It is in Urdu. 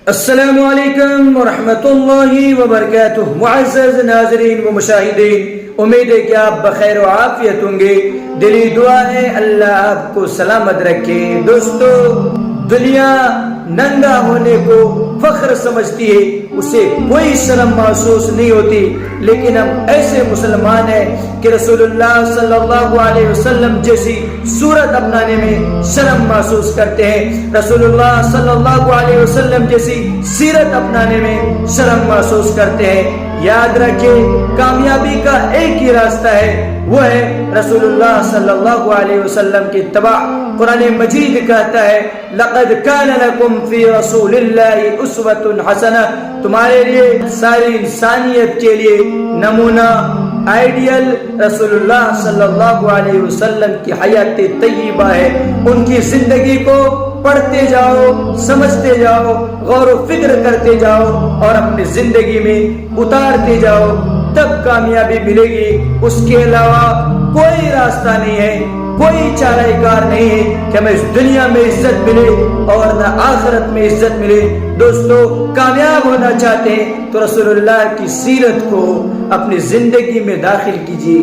السلام علیکم ورحمۃ اللہ وبرکاتہ۔ معزز ناظرین و مشاہدین، امید ہے کہ آپ بخیر و عافیت ہوں گے۔ دلی دعا ہے اللہ آپ کو سلامت رکھے۔ دوستو، دنیا ننگا ہونے کو فخر سمجھتی ہے، اسے کوئی شرم محسوس نہیں ہوتی، لیکن ہم ایسے مسلمان ہیں کہ رسول اللہ صلی اللہ علیہ وسلم جیسی صورت اپنانے میں شرم محسوس کرتے ہیں، رسول اللہ صلی اللہ علیہ وسلم جیسی سیرت اپنانے میں شرم محسوس کرتے ہیں۔ یاد رکھیں، کامیابی کا ایک ہی راستہ ہے، وہ ہے رسول اللہ صلی اللہ علیہ وسلم کی اتباع۔ قرآن مجید کہتا ہے، لقد کان لکم فی رسول اللہ اسوۃ حسنہ، تمہارے لیے ساری انسانیت کے لیے نمونہ، آئیڈیل رسول اللہ صلی اللہ علیہ وسلم کی حیات طیبہ ہے۔ ان کی زندگی کو پڑھتے جاؤ، سمجھتے جاؤ، غور و فکر کرتے جاؤ اور اپنی زندگی میں اتارتے جاؤ، تب کامیابی ملے گی۔ اس کے علاوہ کوئی راستہ نہیں ہے، کوئی چارہ کار نہیں ہے کہ ہمیں اس دنیا میں عزت ملے اور نہ آخرت میں عزت ملے۔ دوستو، کامیاب ہونا چاہتے ہیں تو رسول اللہ کی سیرت کو اپنی زندگی میں داخل کیجیے۔